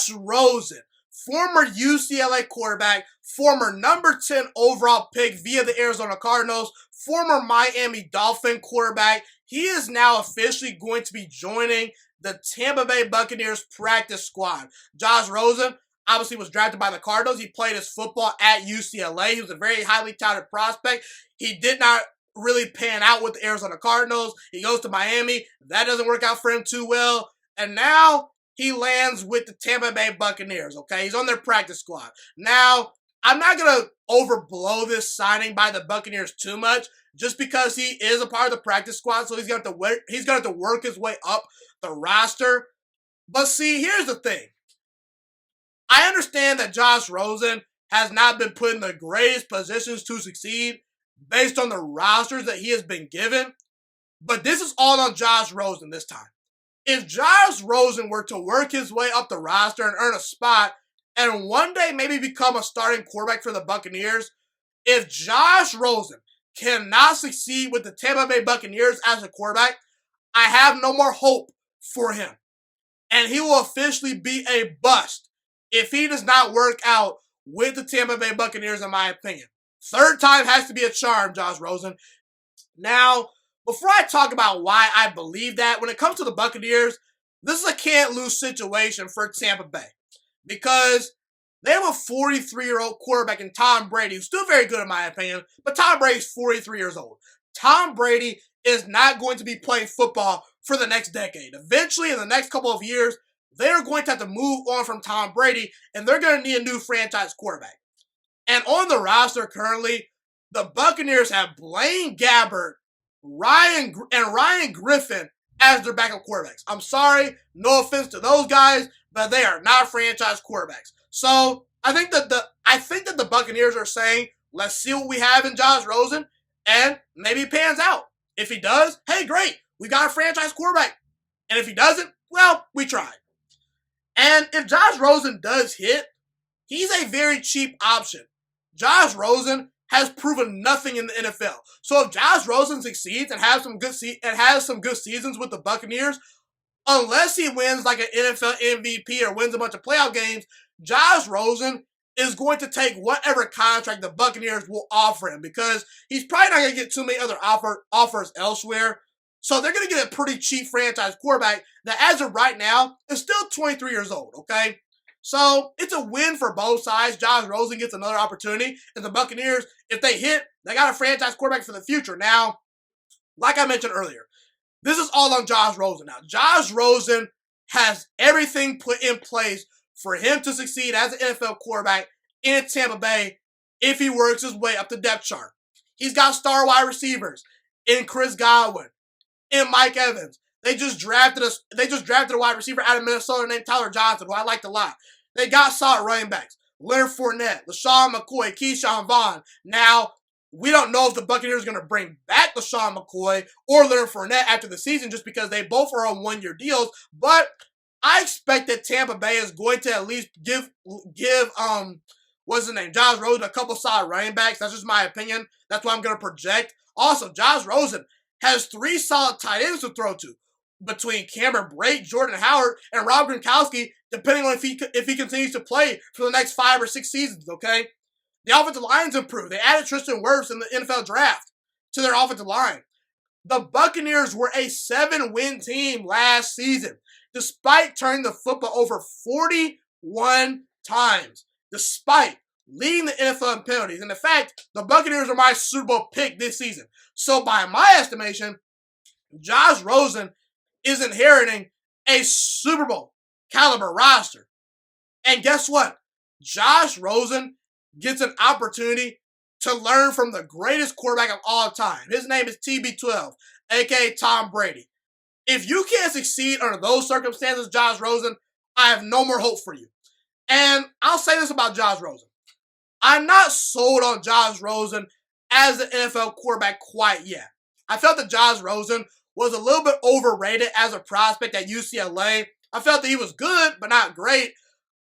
Josh Rosen, former UCLA quarterback, former number 10 overall pick via the Arizona Cardinals, former Miami Dolphin quarterback. He is now officially going to be joining the Tampa Bay Buccaneers practice squad. Josh Rosen obviously was drafted by the Cardinals. He played his football at UCLA. He was a very highly touted prospect. He did not really pan out with the Arizona Cardinals. He goes to Miami. That doesn't work out for him too well. And now he lands with the Tampa Bay Buccaneers, okay? He's on their practice squad. Now, I'm not going to overblow this signing by the Buccaneers too much just because he is a part of the practice squad, so he's going to have to work his way up the roster. But see, here's the thing. I understand that Josh Rosen has not been put in the greatest positions to succeed based on the rosters that he has been given, but this is all on Josh Rosen this time. If Josh Rosen were to work his way up the roster and earn a spot and one day maybe become a starting quarterback for the Buccaneers, if Josh Rosen cannot succeed with the Tampa Bay Buccaneers as a quarterback, I have no more hope for him. And he will officially be a bust if he does not work out with the Tampa Bay Buccaneers, in my opinion. Third time has to be a charm, Josh Rosen. Now, before I talk about why I believe that, when it comes to the Buccaneers, this is a can't-lose situation for Tampa Bay. Because they have a 43-year-old quarterback in Tom Brady, who's still very good in my opinion, but Tom Brady's 43 years old. Tom Brady is not going to be playing football for the next decade. Eventually, in the next couple of years, they're going to have to move on from Tom Brady, and they're going to need a new franchise quarterback. And on the roster currently, the Buccaneers have Blaine Gabbert, Ryan Griffin as their backup quarterbacks. I'm sorry, no offense to those guys, but they are not franchise quarterbacks. So I think that the Buccaneers are saying, let's see what we have in Josh Rosen, and maybe he pans out. If he does, hey, great, we got a franchise quarterback. And if he doesn't, well, we tried. And if Josh Rosen does hit, he's a very cheap option. Josh Rosen has proven nothing in the NFL. So if Josh Rosen succeeds and has some good seasons with the Buccaneers, unless he wins like an NFL MVP or wins a bunch of playoff games, Josh Rosen is going to take whatever contract the Buccaneers will offer him because he's probably not going to get too many other offers elsewhere. So they're going to get a pretty cheap franchise quarterback that as of right now is still 23 years old, okay? So it's a win for both sides. Josh Rosen gets another opportunity. And the Buccaneers, if they hit, they got a franchise quarterback for the future. Now, like I mentioned earlier, this is all on Josh Rosen now. Josh Rosen has everything put in place for him to succeed as an NFL quarterback in Tampa Bay if he works his way up the depth chart. He's got star wide receivers in Chris Godwin, in Mike Evans. They just drafted a wide receiver out of Minnesota named Tyler Johnson, who I liked a lot. They got solid running backs. Leonard Fournette, LaShawn McCoy, Keyshawn Vaughn. Now, we don't know if the Buccaneers are going to bring back LaShawn McCoy or Leonard Fournette after the season just because they both are on one-year deals. But I expect that Tampa Bay is going to at least give what's his name, Josh Rosen, a couple solid running backs. That's just my opinion. That's what I'm going to project. Also, Josh Rosen has 3 solid tight ends to throw to between Cameron Brate, Jordan Howard, and Rob Gronkowski, depending on if he continues to play for the next 5 or 6 seasons, okay? The offensive line's improved. They added Tristan Wirfs in the NFL draft to their offensive line. The Buccaneers were a 7-win team last season, despite turning the football over 41 times, despite leading the NFL in penalties. And in fact, the Buccaneers are my Super Bowl pick this season. So by my estimation, Josh Rosen is inheriting a Super Bowl caliber roster. And guess what? Josh Rosen gets an opportunity to learn from the greatest quarterback of all time. His name is TB12, aka Tom Brady. If you can't succeed under those circumstances, Josh Rosen, I have no more hope for you. And I'll say this about Josh Rosen. I'm not sold on Josh Rosen as an NFL quarterback quite yet. I felt that Josh Rosen was a little bit overrated as a prospect at UCLA. I felt that he was good, but not great.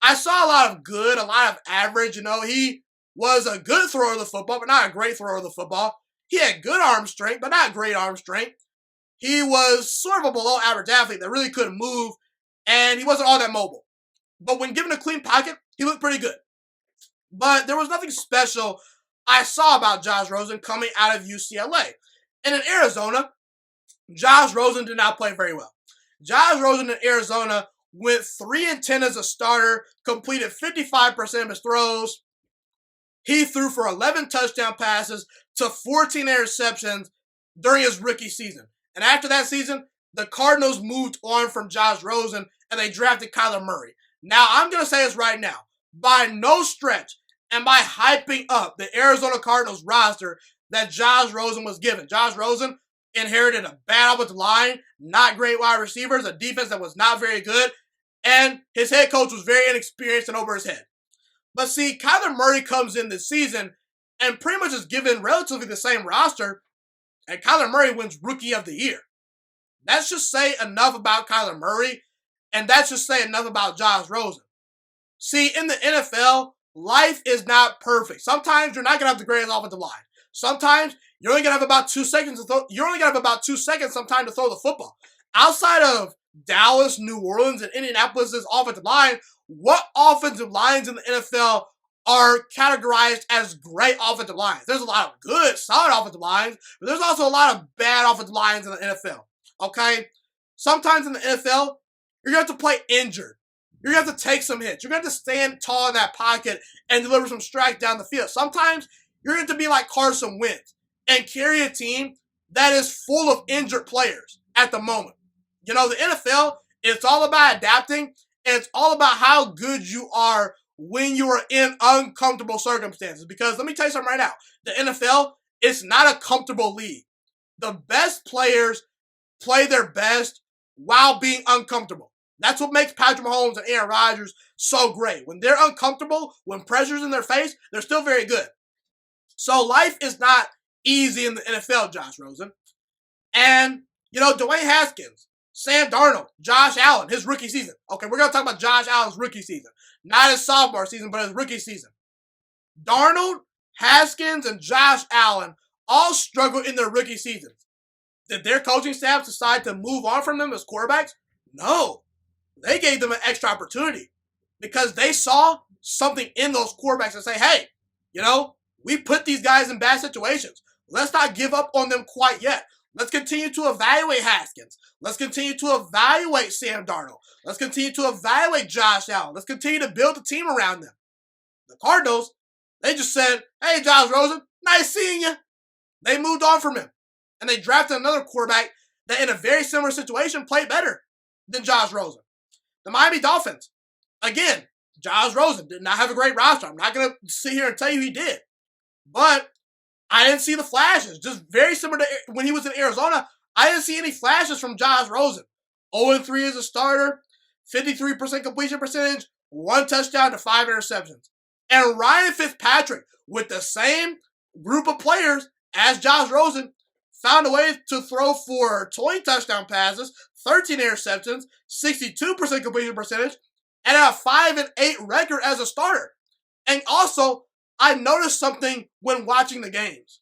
I saw a lot of good, a lot of average. He was a good thrower of the football, but not a great thrower of the football. He had good arm strength, but not great arm strength. He was sort of a below average athlete that really couldn't move, and he wasn't all that mobile. But when given a clean pocket, he looked pretty good. But there was nothing special I saw about Josh Rosen coming out of UCLA. And in Arizona, Josh Rosen did not play very well. Josh Rosen in Arizona went 3-10 as a starter, completed 55% of his throws. He threw for 11 touchdown passes to 14 interceptions during his rookie season. And after that season, the Cardinals moved on from Josh Rosen and they drafted Kyler Murray. Now, I'm going to say this right now. By no stretch am I hyping up the Arizona Cardinals roster that Josh Rosen was given. Josh Rosen inherited a bad offensive line, not great wide receivers, a defense that was not very good, and his head coach was very inexperienced and over his head. But see, Kyler Murray comes in this season and pretty much is given relatively the same roster, and Kyler Murray wins Rookie of the Year. That's just say enough about Kyler Murray, and that's just say enough about Josh Rosen. See, in the NFL, life is not perfect. Sometimes you're not gonna have the greatest offensive line. Sometimes you're only gonna have about 2 seconds to throw. You're only gonna have about 2 seconds sometime to throw the football. Outside of Dallas, New Orleans, and Indianapolis' offensive line, what offensive lines in the NFL are categorized as great offensive lines? There's a lot of good, solid offensive lines, but there's also a lot of bad offensive lines in the NFL. Okay? Sometimes in the NFL, you're going to have to play injured. You're going to have to take some hits. You're going to have to stand tall in that pocket and deliver some strikes down the field. Sometimes you're going to be like Carson Wentz and carry a team that is full of injured players at the moment. You know, the NFL, it's all about adapting, and it's all about how good you are when you are in uncomfortable circumstances. Because let me tell you something right now. The NFL is not a comfortable league. The best players play their best while being uncomfortable. That's what makes Patrick Mahomes and Aaron Rodgers so great. When they're uncomfortable, when pressure's in their face, they're still very good. So life is not easy in the NFL, Josh Rosen. And, you know, Dwayne Haskins, Sam Darnold, Josh Allen, his rookie season. Okay, we're going to talk about Josh Allen's rookie season. Not his sophomore season, but his rookie season. Darnold, Haskins, and Josh Allen all struggled in their rookie seasons. Did their coaching staff decide to move on from them as quarterbacks? No. They gave them an extra opportunity because they saw something in those quarterbacks and say, hey, you know, we put these guys in bad situations. Let's not give up on them quite yet. Let's continue to evaluate Haskins. Let's continue to evaluate Sam Darnold. Let's continue to evaluate Josh Allen. Let's continue to build the team around them. The Cardinals, they just said, hey, Josh Rosen, nice seeing you. They moved on from him. And they drafted another quarterback that in a very similar situation played better than Josh Rosen. The Miami Dolphins, again, Josh Rosen did not have a great roster. I'm not going to sit here and tell you he did. But I didn't see the flashes. Just very similar to when he was in Arizona, I didn't see any flashes from Josh Rosen. 0-3 as a starter, 53% completion percentage, 1 touchdown to 5 interceptions. And Ryan Fitzpatrick, with the same group of players as Josh Rosen, found a way to throw for 20 touchdown passes, 13 interceptions, 62% completion percentage, and a 5-8 record as a starter. And also, I noticed something when watching the games.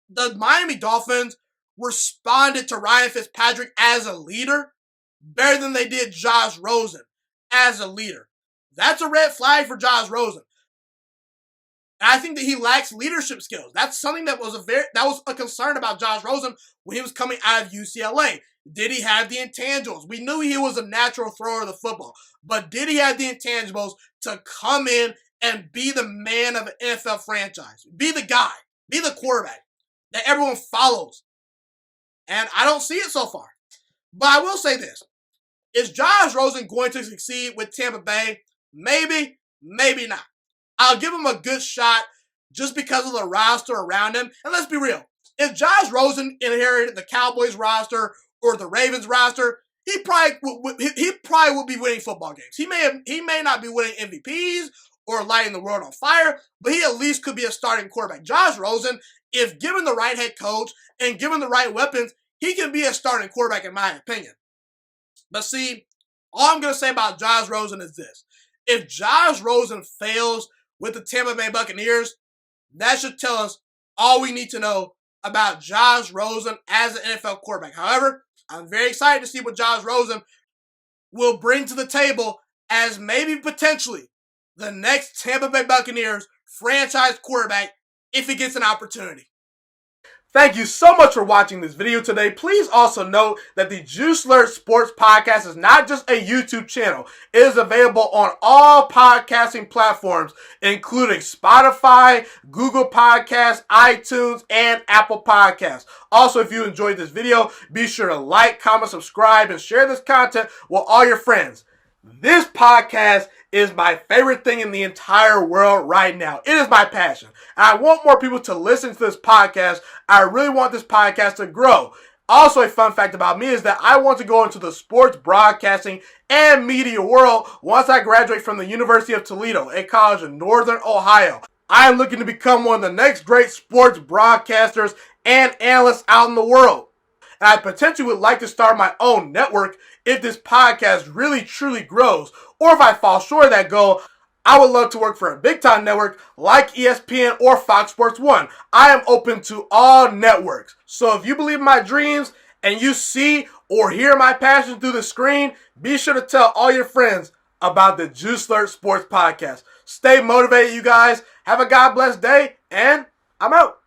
The Miami Dolphins responded to Ryan Fitzpatrick as a leader better than they did Josh Rosen as a leader. That's a red flag for Josh Rosen. And I think that he lacks leadership skills. That's something that was a concern about Josh Rosen when he was coming out of UCLA. Did he have the intangibles? We knew he was a natural thrower of the football, but did he have the intangibles to come in and be the man of an NFL franchise? Be the guy, be the quarterback that everyone follows. And I don't see it so far. But I will say this. Is Josh Rosen going to succeed with Tampa Bay? Maybe, maybe not. I'll give him a good shot just because of the roster around him. And let's be real. If Josh Rosen inherited the Cowboys roster or the Ravens roster, he probably would be winning football games. He may not be winning MVPs or lighting the world on fire, but he at least could be a starting quarterback. Josh Rosen, if given the right head coach and given the right weapons, he can be a starting quarterback in my opinion. But see, all I'm going to say about Josh Rosen is this. If Josh Rosen fails with the Tampa Bay Buccaneers, that should tell us all we need to know about Josh Rosen as an NFL quarterback. However, I'm very excited to see what Josh Rosen will bring to the table as maybe potentially the next Tampa Bay Buccaneers franchise quarterback if he gets an opportunity. Thank you so much for watching this video today. Please also note that the Juiciest Sports Podcast is not just a YouTube channel. It is available on all podcasting platforms, including Spotify, Google Podcasts, iTunes, and Apple Podcasts. Also, if you enjoyed this video, be sure to like, comment, subscribe, and share this content with all your friends. This podcast is my favorite thing in the entire world right now. It is my passion. And I want more people to listen to this podcast. I really want this podcast to grow. Also, a fun fact about me is that I want to go into the sports broadcasting and media world once I graduate from the University of Toledo, a college in Northern Ohio. I am looking to become one of the next great sports broadcasters and analysts out in the world. And I potentially would like to start my own network if this podcast really truly grows. Or if I fall short of that goal, I would love to work for a big time network like ESPN or Fox Sports 1. I am open to all networks. So if you believe in my dreams and you see or hear my passion through the screen, be sure to tell all your friends about the Juiciest Sports Podcast. Stay motivated, you guys. Have a God bless day, and I'm out.